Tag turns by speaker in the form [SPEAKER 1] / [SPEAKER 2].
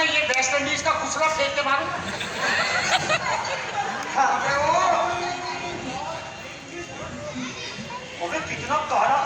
[SPEAKER 1] मैं ये West Indies का घुसला फेंक के मारूं?
[SPEAKER 2] अबे कितना काला